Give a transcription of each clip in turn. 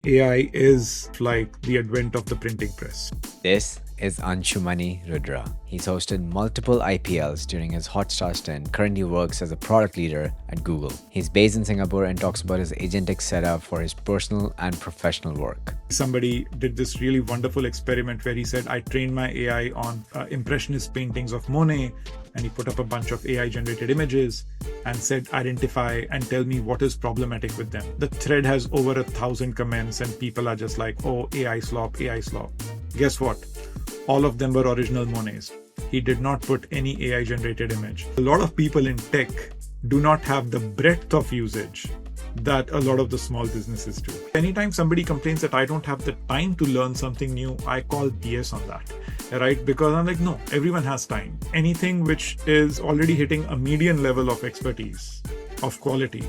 AI is like the advent of the printing press. This is Anshumani Ruddra. He's hosted multiple IPLs during his Hotstar stint, currently works as a product leader at Google. He's based in Singapore and talks about his agentic setup for his personal and professional work. Somebody did this really wonderful experiment where he said, I trained my AI on impressionist paintings of Monet, and he put up a bunch of AI generated images and said, identify and tell me what is problematic with them. The thread has over 1,000 comments and people are just like, oh, AI slop, AI slop. Guess what? All of them were original Monets. He did not put any AI generated image. A lot of people in tech do not have the breadth of usage that a lot of the small businesses do. Anytime somebody complains that I don't have the time to learn something new, I call BS on that, right? Because I'm like, no, everyone has time. Anything which is already hitting a median level of expertise, of quality,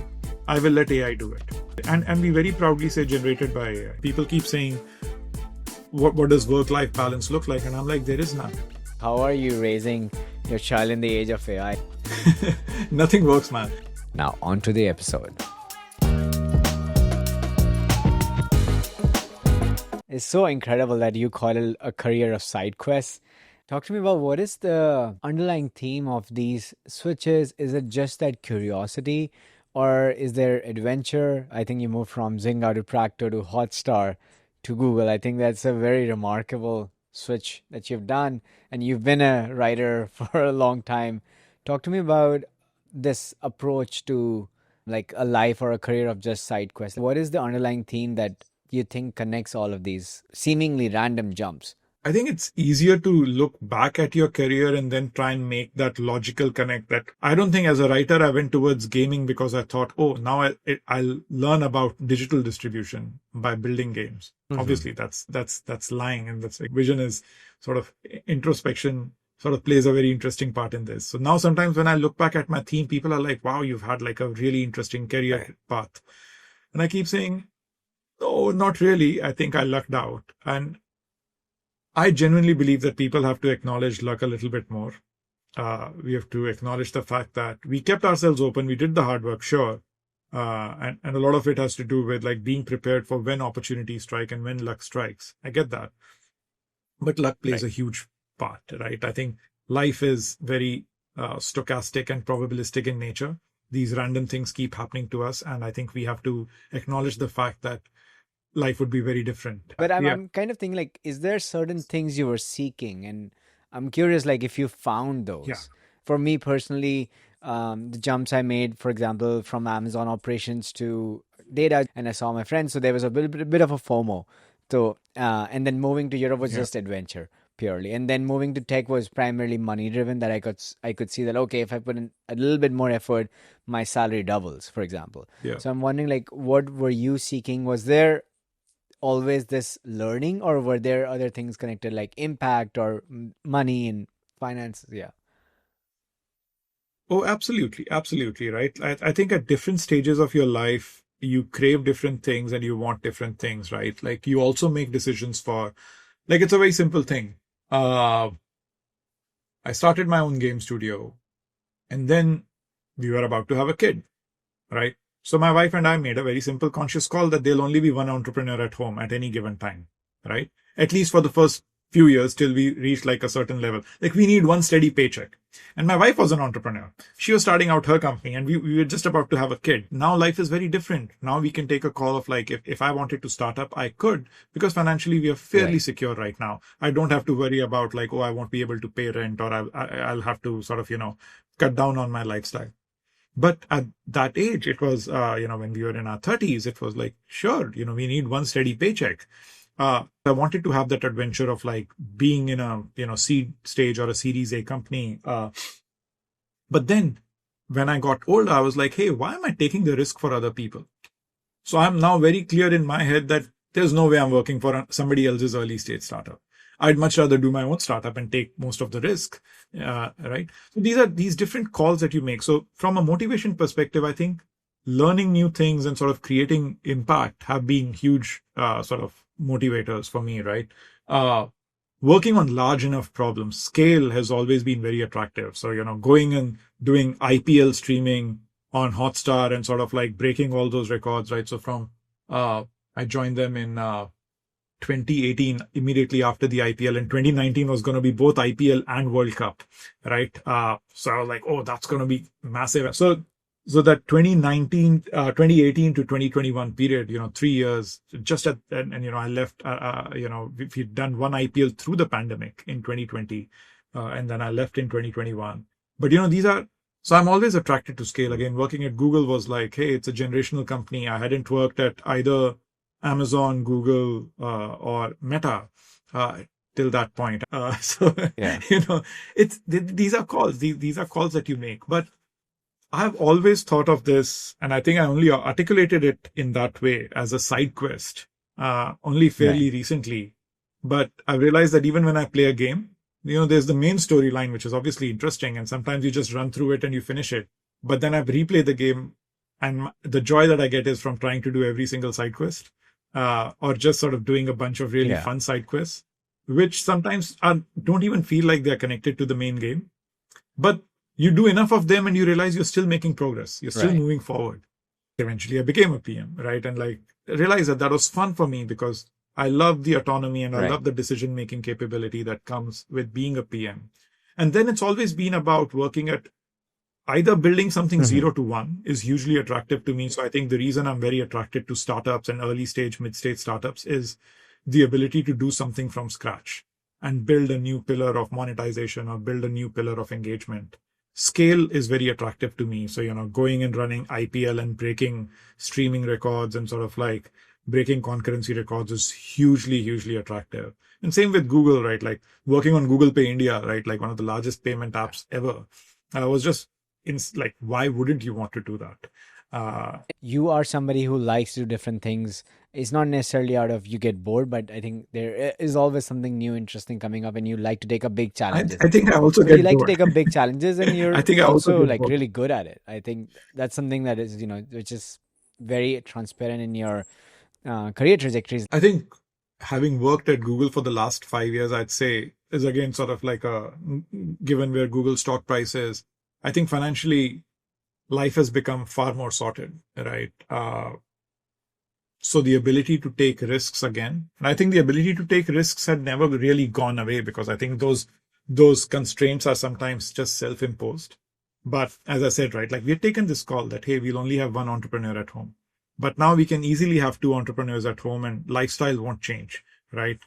I will let AI do it. And we very proudly say generated by AI. People keep saying, what does work-life balance look like? And I'm like, there is none. How are you raising your child in the age of AI? Nothing works, man. Now, on to the episode. It's so incredible that you call it a career of side quests. Talk to me about what is the underlying theme of these switches? Is it just that curiosity or is there adventure? I think you moved from Zynga to Practo to Hotstar to Google. I think that's a very remarkable switch that you've done, and you've been a writer for a long time. Talk to me about this approach to like a life or a career of just side quests. What is the underlying theme that you think connects all of these seemingly random jumps? I think it's easier to look back at your career and then try and make that logical connect. That I don't think as a writer, I went towards gaming because I thought, oh, now I'll learn about digital distribution by building games. Mm-hmm. Obviously, that's lying. And that's like vision is sort of introspection sort of plays a very interesting part in this. So now sometimes when I look back at my theme, people are like, wow, you've had like a really interesting career path. And I keep saying, no, not really. I think I lucked out. And I genuinely believe that people have to acknowledge luck a little bit more. We have to acknowledge the fact that we kept ourselves open. We did the hard work, sure. And a lot of it has to do with like being prepared for when opportunities strike and when luck strikes. I get that. But luck plays a huge part, right? I think life is very stochastic and probabilistic in nature. These random things keep happening to us. And I think we have to acknowledge the fact that life would be very different. But I'm kind of thinking like, is there certain things you were seeking? And I'm curious, like if you found those. Yeah. For me personally, the jumps I made, for example, from Amazon operations to data, and I saw my friends, so there was a bit of a FOMO. So, and then moving to Europe was just adventure purely. And then moving to tech was primarily money driven, that I could see that, okay, if I put in a little bit more effort, my salary doubles, for example. Yeah. So I'm wondering like, what were you seeking? Was there always this learning, or were there other things connected like impact or money and finances? Yeah. Oh, absolutely. Absolutely. Right. I think at different stages of your life, you crave different things and you want different things, right? Like you also make decisions for, like, it's a very simple thing. I started my own game studio and then we were about to have a kid, right? So my wife and I made a very simple conscious call that there'll only be one entrepreneur at home at any given time, right? At least for the first few years till we reach like a certain level. Like we need one steady paycheck. And my wife was an entrepreneur. She was starting out her company and we were just about to have a kid. Now life is very different. Now we can take a call of like, if I wanted to start up, I could, because financially we are fairly secure right now. I don't have to worry about like, oh, I won't be able to pay rent, or I'll have to sort of, cut down on my lifestyle. But at that age, it was, when we were in our 30s, it was like, sure, we need one steady paycheck. I wanted to have that adventure of like being in a, seed stage or a Series A company. But then when I got older, I was like, hey, why am I taking the risk for other people? So I'm now very clear in my head that there's no way I'm working for somebody else's early stage startup. I'd much rather do my own startup and take most of the risk, right? So these are these different calls that you make. So from a motivation perspective, I think learning new things and sort of creating impact have been huge sort of motivators for me, right? Working on large enough problems, scale has always been very attractive. So, going and doing IPL streaming on Hotstar and sort of like breaking all those records, right? So from I joined them in 2018, immediately after the IPL, and 2019 was going to be both IPL and World Cup, right? So I was like, oh, that's going to be massive. So that 2018 to 2021 period, 3 years, just and I left, we'd done one IPL through the pandemic in 2020, and then I left in 2021. But, so I'm always attracted to scale. Again, working at Google was like, hey, it's a generational company. I hadn't worked at either Amazon, Google, or Meta till that point. So, Yeah. these are calls. These are calls that you make. But I've always thought of this, and I think I only articulated it in that way as a side quest, only fairly Right. recently. But I've realized that even when I play a game, there's the main storyline, which is obviously interesting, and sometimes you just run through it and you finish it. But then I've replayed the game, and the joy that I get is from trying to do every single side quest, or just sort of doing a bunch of really Yeah. fun side quests, which sometimes don't even feel like they're connected to the main game. But you do enough of them and you realize you're still making progress. You're still Right. moving forward. Eventually, I became a PM, right? And realized that was fun for me because I love the autonomy and I Right. love the decision-making capability that comes with being a PM. And then it's always been about working at either building something Mhm. 0 to 1 is hugely attractive to me. So I think the reason I'm very attracted to startups and early stage, mid stage startups is the ability to do something from scratch and build a new pillar of monetization or build a new pillar of engagement. Scale is very attractive to me. So, going and running IPL and breaking streaming records and sort of like breaking concurrency records is hugely, hugely attractive. And same with Google, right? Like working on Google Pay India, right? Like one of the largest payment apps ever. Was just like, why wouldn't you want to do that? You are somebody who likes to do different things. It's not necessarily out of you get bored, but I think there is always something new, interesting coming up, and you like to take up big I, challenges. I think I also So you get like to bored. take up big challenges, and I you're think I also also get like bored. really good at it. I think that's something that is, which is very transparent in your career trajectories. I think having worked at Google for the last 5 years, I'd say is again sort of like given where Google stock price is, I think financially life has become far more sorted, right? So the ability to take risks again, and I think the ability to take risks had never really gone away because I think those constraints are sometimes just self-imposed. But as I said, right, like we've taken this call that, hey, we'll only have one entrepreneur at home. But now we can easily have two entrepreneurs at home and lifestyle won't change, right?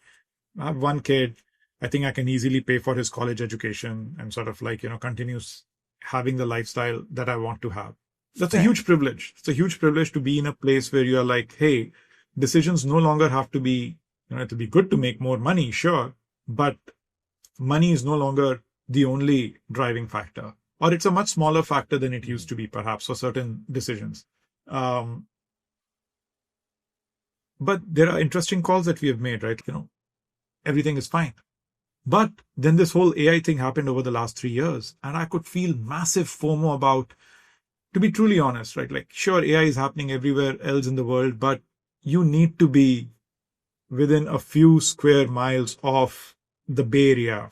I have one kid. I think I can easily pay for his college education and sort of like, continues having the lifestyle that I want to have. That's a Right. huge privilege. It's a huge privilege to be in a place where you are like, hey, decisions no longer have to be, to be good to make more money, sure, but money is no longer the only driving factor, or it's a much smaller factor than it used to be, perhaps, for certain decisions. Um, but there are interesting calls that we have made, right? Everything is fine. But then this whole AI thing happened over the last 3 years, and I could feel massive FOMO about, to be truly honest, right? Like, sure, AI is happening everywhere else in the world, but you need to be within a few square miles of the Bay Area,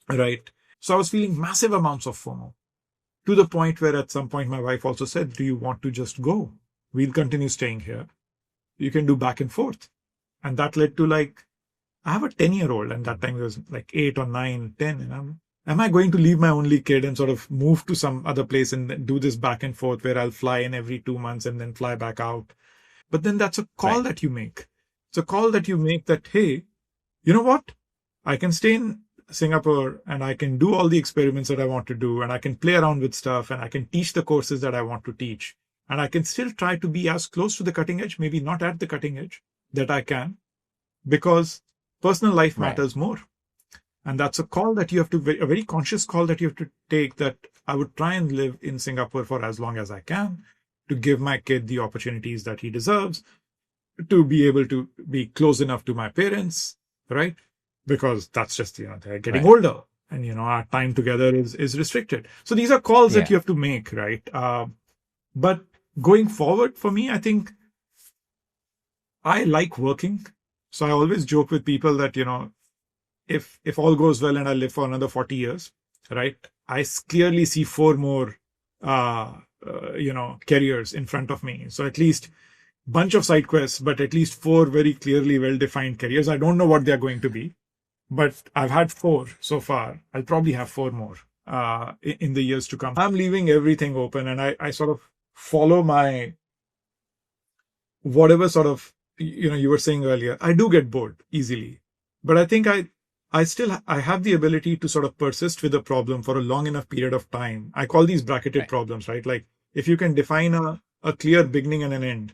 right? So I was feeling massive amounts of FOMO to the point where at some point my wife also said, do you want to just go? We'll continue staying here. You can do back and forth. And that led to I have a 10-year-old and that time he was like 8 or 9, 10. And am I going to leave my only kid and sort of move to some other place and do this back and forth where I'll fly in every 2 months and then fly back out? But then that's a call Right. that you make. It's a call that you make that, hey, you know what? I can stay in Singapore and I can do all the experiments that I want to do and I can play around with stuff and I can teach the courses that I want to teach. And I can still try to be as close to the cutting edge, maybe not at the cutting edge that I can, because personal life Right. matters more. And that's a call that you have to, a very conscious call that you have to take, that I would try and live in Singapore for as long as I can to give my kid the opportunities that he deserves, to be able to be close enough to my parents, right? Because that's just, they're getting Right. older and, our time together is restricted. So these are calls that Yeah. you have to make, right? But going forward for me, I think I like working. So I always joke with people that, if all goes well and I live for another 40 years, right? I clearly see 4 more, careers in front of me. So at least bunch of side quests, but at least four very clearly well-defined careers. I don't know what they're going to be, but I've had four so far. I'll probably have four more in the years to come. I'm leaving everything open, and I sort of follow my whatever sort of, you were saying earlier. I do get bored easily, but I think I have the ability to sort of persist with a problem for a long enough period of time. I call these bracketed Right. problems, right? Like if you can define a clear beginning and an end,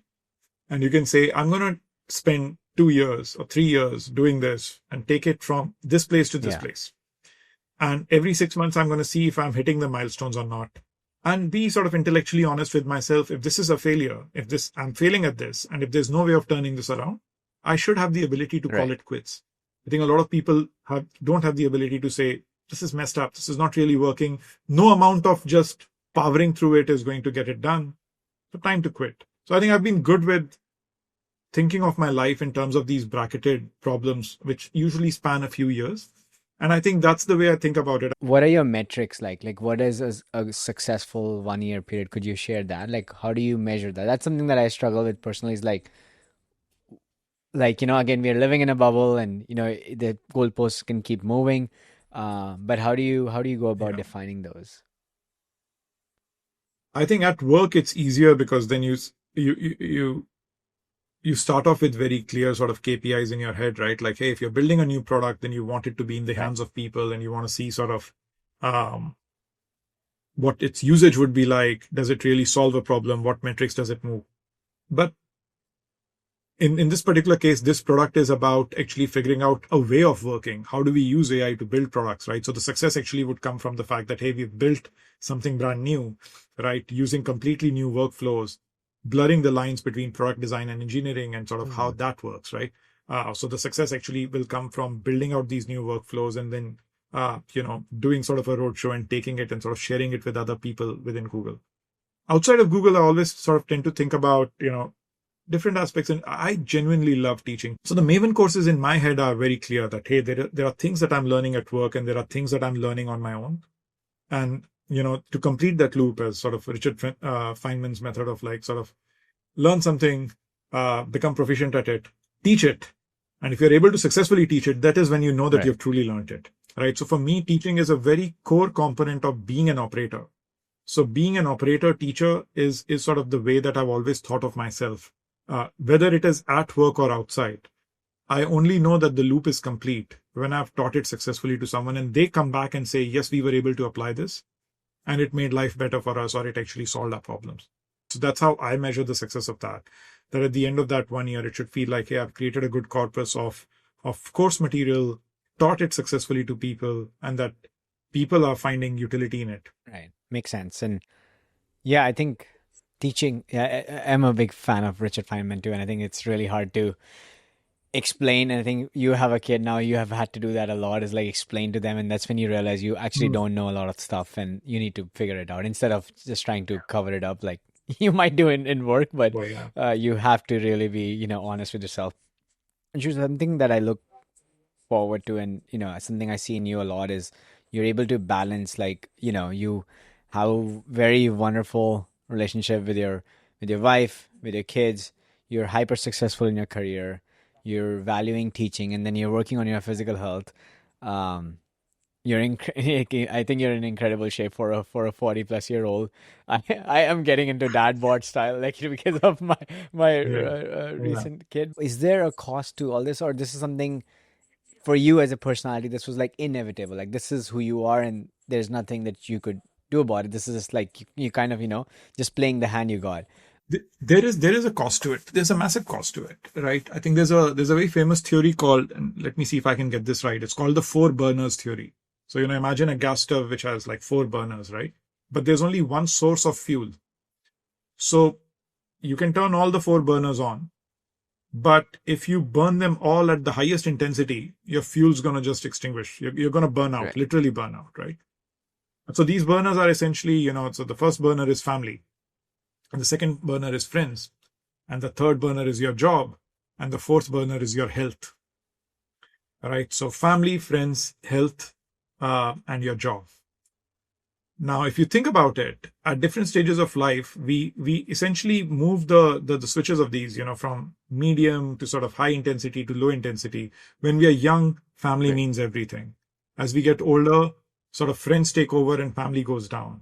and you can say, I'm going to spend 2 years or 3 years doing this and take it from this place to this Yeah. place. And every 6 months, I'm going to see if I'm hitting the milestones or not. And be sort of intellectually honest with myself. If this is a failure, I'm failing at this, and if there's no way of turning this around, I should have the ability to call Right. it quits. I think a lot of people don't have the ability to say, this is messed up. This is not really working. No amount of just powering through it is going to get it done. So time to quit. So I think I've been good with thinking of my life in terms of these bracketed problems, which usually span a few years. And I think that's the way I think about it. What are your metrics like? Like, what is a successful 1 year period? Could you share that? Like, how do you measure that? That's something that I struggle with personally. Is like again, we are living in a bubble, and the goalposts can keep moving. But how do you go about Yeah. defining those? I think at work it's easier because then you start off with very clear sort of KPIs in your head, right? Like, hey, if you're building a new product, then you want it to be in the Right. hands of people, and you want to see sort of um, what its usage would be like. Does it really solve a problem? What metrics does it move? But in this particular case, this product is about actually figuring out a way of working. How do we use AI to build products, right? So the success actually would come from the fact that, hey, we've built something brand new, right? Using completely new workflows, blurring the lines between product design and engineering, and sort of how Mm. that works, right? So the success actually will come from building out these new workflows, and then, doing sort of a roadshow and taking it and sort of sharing it with other people within Google. Outside of Google, I always sort of tend to think about, different aspects, and I genuinely love teaching. So the Maven courses in my head are very clear that, hey, there are things that I'm learning at work, and there are things that I'm learning on my own. And, to complete that loop, as sort of Richard Feynman's method of like sort of learn something, become proficient at it, teach it. And if you're able to successfully teach it, that is when you know that Right. you've truly learned it, right? So for me, teaching is a very core component of being an operator. So being an operator teacher is sort of the way that I've always thought of myself. Whether it is at work or outside, I only know that the loop is complete when I've taught it successfully to someone, and they come back and say, yes, we were able to apply this, and it made life better for us, or it actually solved our problems. So that's how I measure the success of that. That at the end of that 1 year, it should feel like, hey, I've created a good corpus of course material, taught it successfully to people, and that people are finding utility in it. Right. Makes sense. And yeah, I think teaching, yeah, I'm a big fan of Richard Feynman too. And I think it's really hard to explain. And I think you have a kid now, you have had to do that a lot, is like explain to them. And that's when you realize you actually Mm. don't know a lot of stuff and you need to figure it out instead of just trying to cover it up like you might do in work. But Well, yeah. you have to really be, honest with yourself. Which is something that I look forward to, and something I see in you a lot is you're able to balance, like you have a very wonderful relationship with your wife, with your kids. You're hyper successful in your career, you're valuing teaching, and then you're working on your physical health. um I think you're in incredible shape for a 40 plus year old. I am getting into dad bod style, like because of my Yeah. Yeah. recent kid. Is there a cost to all this, or this is something for you as a personality, this was like inevitable, like this is who you are and there's nothing that you could do about it? This is just like you kind of just playing the hand you got. There is a cost to it. There's a massive cost to it, right? I think there's a very famous theory called, and let me see if I can get this right. It's called the four burners theory. So, imagine a gas stove which has like four burners, right? But there's only one source of fuel. So you can turn all the four burners on, but if you burn them all at the highest intensity, your fuel's going to just extinguish. You're going to burn out, Right. literally burn out, right? So these burners are essentially, so the first burner is family, and the second burner is friends, and the third burner is your job, and the fourth burner is your health. All right. So family, friends, health, and your job. Now, if you think about it, at different stages of life, we essentially move the switches of these, from medium to sort of high intensity to low intensity. When we are young, family Right. means everything. As we get older, sort of friends take over and family goes down,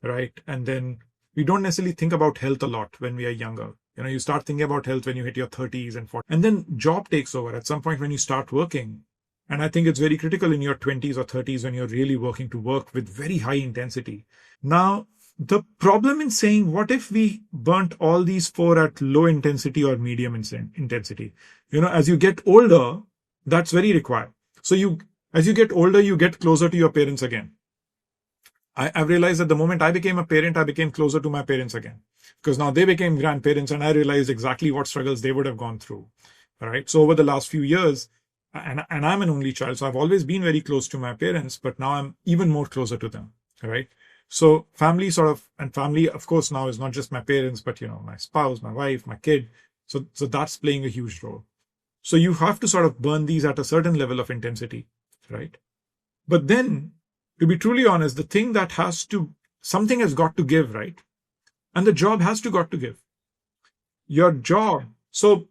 right? And then we don't necessarily think about health a lot when we are younger. You start thinking about health when you hit your 30s and 40s. And then job takes over at some point when you start working. And I think it's very critical in your 20s or 30s when you're really working to work with very high intensity. Now, the problem in saying, what if we burnt all these four at low intensity or medium intensity? As you get older, that's very required. So as you get older, you get closer to your parents again. I've realized that the moment I became a parent, I became closer to my parents again, because now they became grandparents and I realized exactly what struggles they would have gone through. All right. So over the last few years, and I'm an only child, so I've always been very close to my parents, but now I'm even more closer to them. All right. So family of course, now is not just my parents, but my spouse, my wife, my kid. So that's playing a huge role. So you have to sort of burn these at a certain level of intensity, right? But then, to be truly honest, the thing that something has got to give, right? And the job has got to give. Your job. So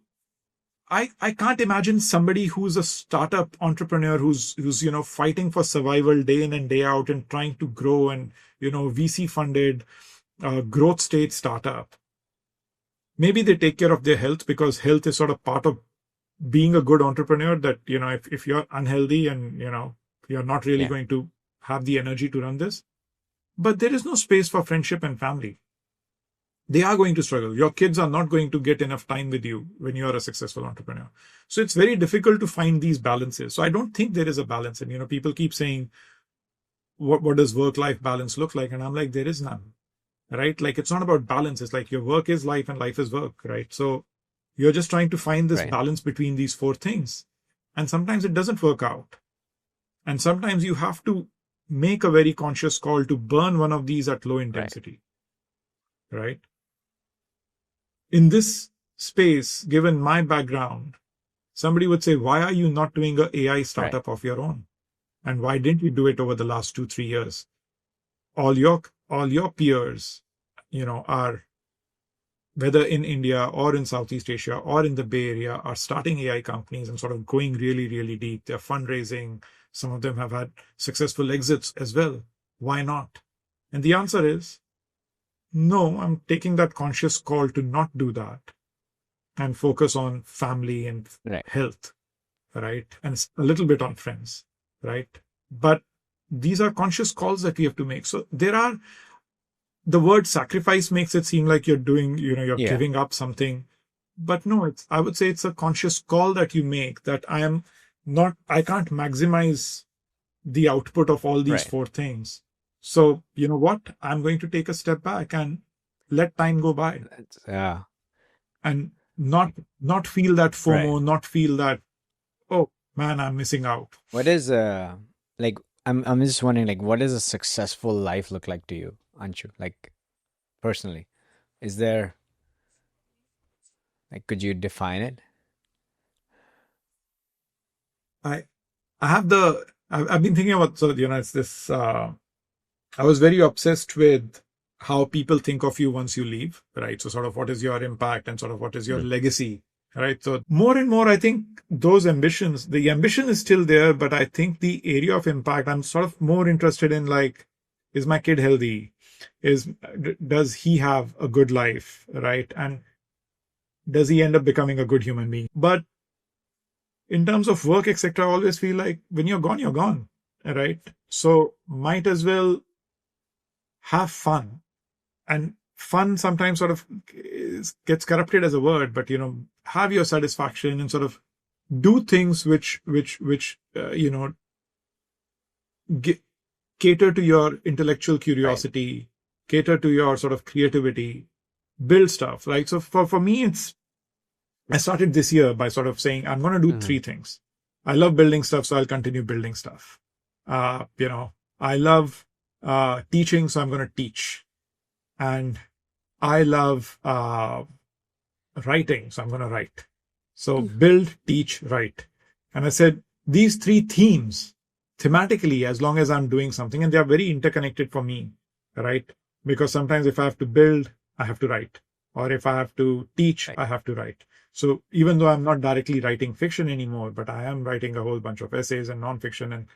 I can't imagine somebody who's a startup entrepreneur who's fighting for survival day in and day out and trying to grow and VC funded growth stage startup. Maybe they take care of their health because health is sort of part of being a good entrepreneur. That if you're unhealthy and you're not really going to have the energy to run this, but there is no space for friendship and family. They are going to struggle. Your kids are not going to get enough time with you when you are a successful entrepreneur. So it's very difficult to find these balances. So I don't think there is a balance. And, people keep saying, what does work-life balance look like? And I'm like, there is none, right? Like, it's not about balance. It's like your work is life and life is work, right? So you're just trying to find this balance between these four things. And sometimes it doesn't work out. And sometimes you have to make a very conscious call to burn one of these at low intensity, right? In this space, given my background, somebody would say, why are you not doing an AI startup of your own? And why didn't you do it over the last 2-3 years? All your peers, are, whether in India or in Southeast Asia or in the Bay Area, are starting AI companies and sort of going really, really deep. They're fundraising. Some of them have had successful exits as well. Why not? And the answer is, no, I'm taking that conscious call to not do that and focus on family and health, right? And a little bit on friends, right? But these are conscious calls that we have to make. So the word sacrifice makes it seem like you're doing, you're giving up something. But no, I would say it's a conscious call that you make, that I can't maximize the output of all these four things. So, you know what? I'm going to take a step back and let time go by. And not feel that FOMO, not feel that, oh man, I'm missing out. What is like I'm just wondering, like, what does a successful life look like to you, Anshu? Like, personally, is there, like, could you define it? I've been thinking about, so it's this. I was very obsessed with how people think of you once you leave, right? So sort of what is your impact and sort of what is your legacy, right? So more and more, I think the ambition is still there, but I think the area of impact, I'm sort of more interested in, like, is my kid healthy? Does he have a good life, right? And does he end up becoming a good human being? But in terms of work, etc., I always feel like when you're gone, right? So might as well have fun. And fun sometimes sort of gets corrupted as a word, but have your satisfaction and sort of do things which cater to your intellectual curiosity, cater to your sort of creativity, build stuff, right? So for me, I started this year by sort of saying, I'm going to do 3 things. I love building stuff, so I'll continue building stuff. I love teaching, so I'm going to teach. And I love writing, so I'm going to write. So build, teach, write. And I said, these 3 themes, thematically, as long as I'm doing something, and they are very interconnected for me, right? Because sometimes if I have to build, I have to write. Or if I have to teach, Right. I have to write. So even though I'm not directly writing fiction anymore, but I am writing a whole bunch of essays and nonfiction and,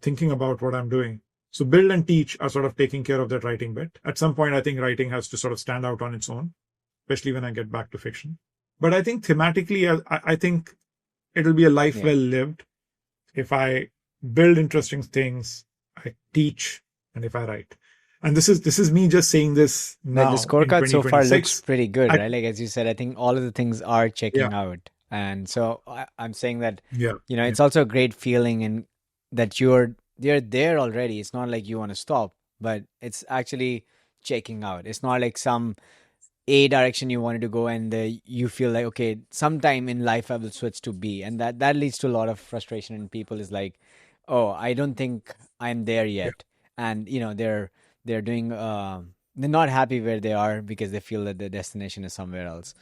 thinking about what I'm doing. So build and teach are sort of taking care of that writing bit. At some point, I think writing has to sort of stand out on its own, especially when I get back to fiction. But I think thematically, I think it'll be a life Yeah. well lived if I build interesting things, I teach, and if I write. And this is me just saying this The now in scorecard so far looks 2026. pretty good, I right? Like as you said, I think all of the things are Yeah, checking out, and so I'm saying that yeah, yeah, it's also a great feeling, and that you're there already. It's not like you want to stop, but it's actually checking out. It's not like some A direction you wanted to go, and you feel like, okay, sometime in life I will switch to B, and that leads to a lot of frustration in people. Is like, oh, I don't think I'm there yeah. yet, and they're doing they're not happy where they are because they feel that their destination is somewhere else.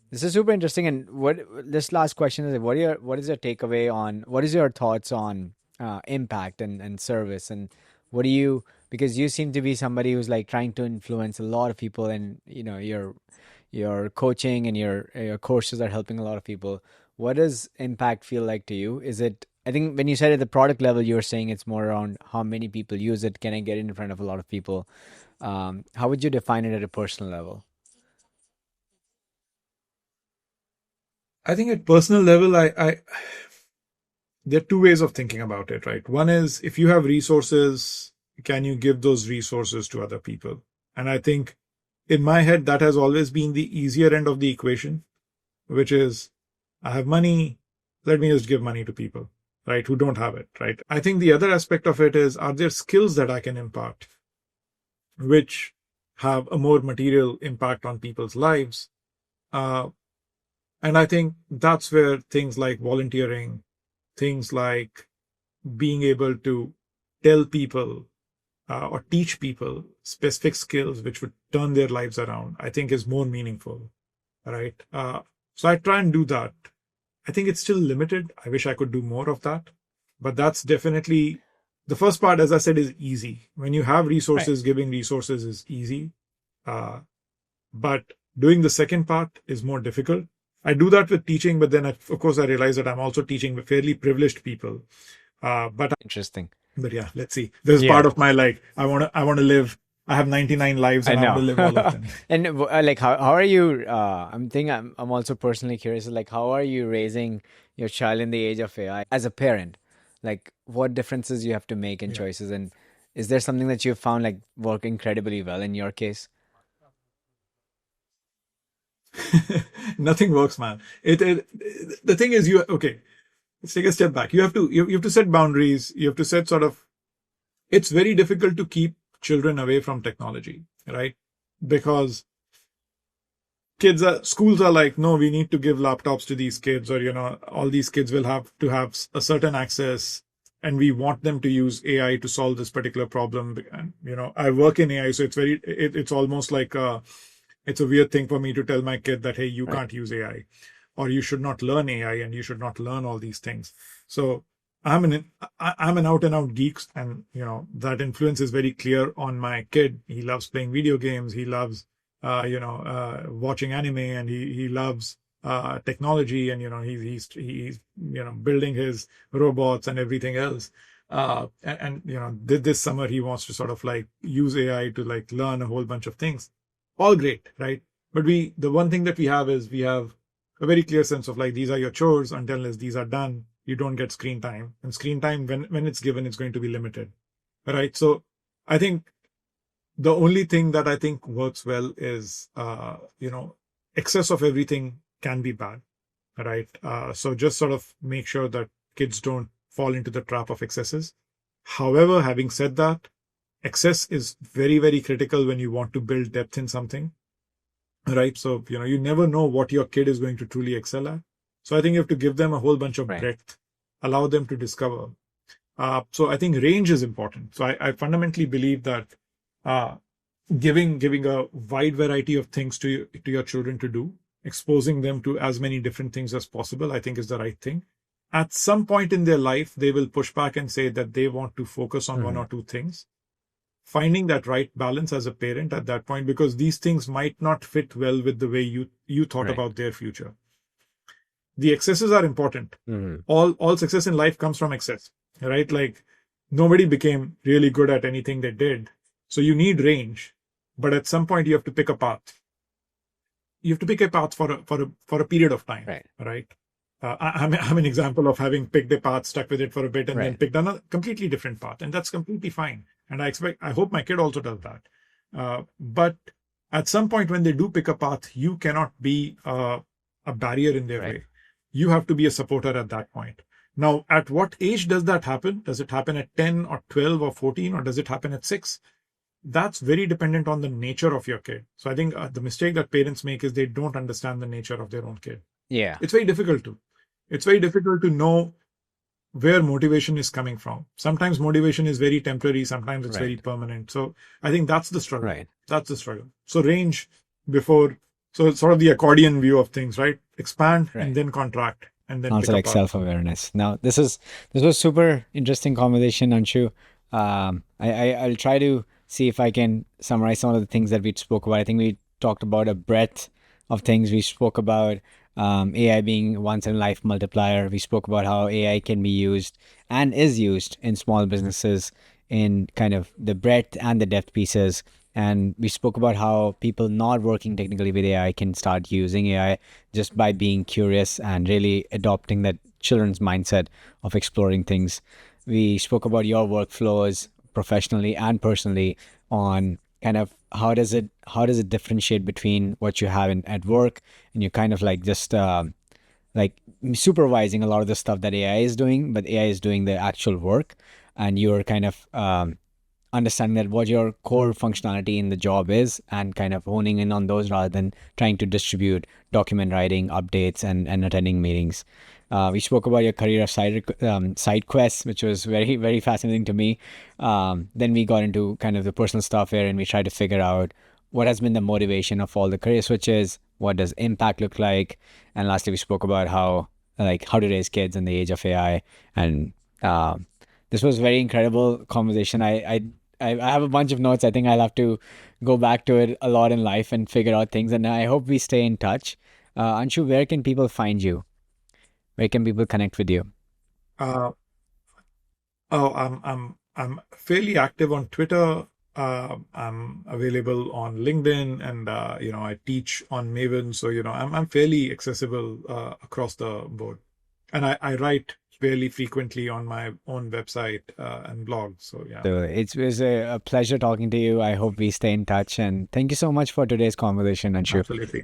This is super interesting. And what this last question is, what is your takeaway on, what is your thoughts on impact and service, and what do you, because you seem to be somebody who's like trying to influence a lot of people, and your coaching and your courses are helping a lot of people. What does impact feel like to you? Is it, I think when you said at the product level, you were saying it's more around how many people use it, can I get in front of a lot of people? How would you define it at a personal level? I think at personal level, there are two ways of thinking about it, right? One is if you have resources, can you give those resources to other people? And I think in my head, that has always been the easier end of the equation, which is I have money, let me just give money to people, right, who don't have it, right? I think the other aspect of it is, are there skills that I can impart which have a more material impact on people's lives? Uh, and I think that's where things like volunteering, things like being able to tell people or teach people specific skills which would turn their lives around, I think is more meaningful, right? So I try and do that. I think it's still limited. I wish I could do more of that. But that's definitely the first part, as I said, is easy. When you have Right. resources, giving resources is easy. Uh, but doing the second part is more difficult. I do that with teaching, but then of course I realize that I'm also teaching fairly privileged people. But Interesting. yeah, let's see. There's Yeah. part of my like I want to live. I have 99 lives I and I want to know. live all of them. And like how are you I'm also personally curious, like how are you raising your child in the age of AI as a parent? Like what differences you have to make in Yeah. choices, and is there something that you've found like work incredibly well in your case? Nothing works, man. The thing is, okay. Let's take a step back. You have to set boundaries. You have to set sort of. It's very difficult to keep children away from technology, right? Because schools are like, no, we need to give laptops to these kids, or all these kids will have to have a certain access, and we want them to use AI to solve this particular problem. And I work in AI, so it's almost like it's a weird thing for me to tell my kid that, hey, you Right. can't use AI, or you should not learn AI, and you should not learn all these things. So I'm an out and out geek, and that influence is very clear on my kid. He loves playing video games. He loves watching anime, and he loves technology, and he's building his robots and everything else. And this summer he wants to sort of like use AI to like learn a whole bunch of things. All great, right? But the one thing that we have is we have a very clear sense of like, these are your chores. Until these are done, you don't get screen time, and screen time, when it's given, it's going to be limited, right? So I think the only thing that I think works well is excess of everything can be bad, right? So just sort of make sure that kids don't fall into the trap of excesses. However, having said that, excess is very, very critical when you want to build depth in something, right? So you never know what your kid is going to truly excel at. So I think you have to give them a whole bunch of Right. breadth, allow them to discover. So I think range is important. So I fundamentally believe that uh, giving a wide variety of things to your children to do, exposing them to as many different things as possible, I think is the right thing. At some point in their life, they will push back and say that they want to focus on one Hmm. or two things. finding that right balance as a parent at that point, because these things might not fit well with the way you thought Right. about their future. The excesses are important. Mhm. All success in life comes from excess, right? Like nobody became really good at anything they did. So you need range, but at some point you have to pick a path. You have to pick a path for a period of time, Right. right? I'm an example of having picked a path, stuck with it for a bit, and then Right. picked another completely different path, and that's completely fine. And I hope my kid also does that. But at some point, when they do pick a path, you cannot be a barrier in their Right. way. You have to be a supporter at that point. Now, at what age does that happen? Does it happen at 10 or 12 or 14, or does it happen at 6? That's very dependent on the nature of your kid. So I think the mistake that parents make is they don't understand the nature of their own kid. Yeah. It's very difficult to. It's very difficult to know where motivation is coming from. Sometimes motivation is very temporary, sometimes it's very Right. permanent. So I think that's the struggle. Right. That's the struggle. So range before, so it's sort of the accordion view of things, right? Expand Right. and then contract and then Also pick like up. self-awareness. Now, this was super interesting conversation, Anshu. I'll try to see if I can summarize some of the things that we spoke about. I think we talked about a breadth of things. We spoke about AI being once in a life multiplier. We spoke about how AI can be used and is used in small businesses in kind of the breadth and the depth pieces. And we spoke about how people not working technically with AI can start using AI just by being curious and really adopting that children's mindset of exploring things. We spoke about your workflows professionally and personally on kind of how does it differentiate between what you have at work and you kind of like just like supervising a lot of the stuff that AI is doing, but AI is doing the actual work, and you're kind of understanding that what your core functionality in the job is and kind of honing in on those rather than trying to distribute document writing updates and attending meetings. We spoke about your career of side quests, which was very, very fascinating to me. Then we got into kind of the personal stuff here, and we tried to figure out what has been the motivation of all the career switches, what does impact look like, and lastly we spoke about how to raise kids in the age of AI. And this was very incredible conversation. I have a bunch of notes. I think I'll have to go back to it a lot in life and figure out things. And I hope we stay in touch. Anshu, where can people find you? Where can people connect with you? Uh, oh, I'm fairly active on Twitter. I'm available on LinkedIn, and I teach on Maven. So I'm fairly accessible across the board, and I write fairly frequently on my own website and blog. So yeah, So it was a pleasure talking to you. I hope we stay in touch. And thank you so much for today's conversation, Anshu. absolutely.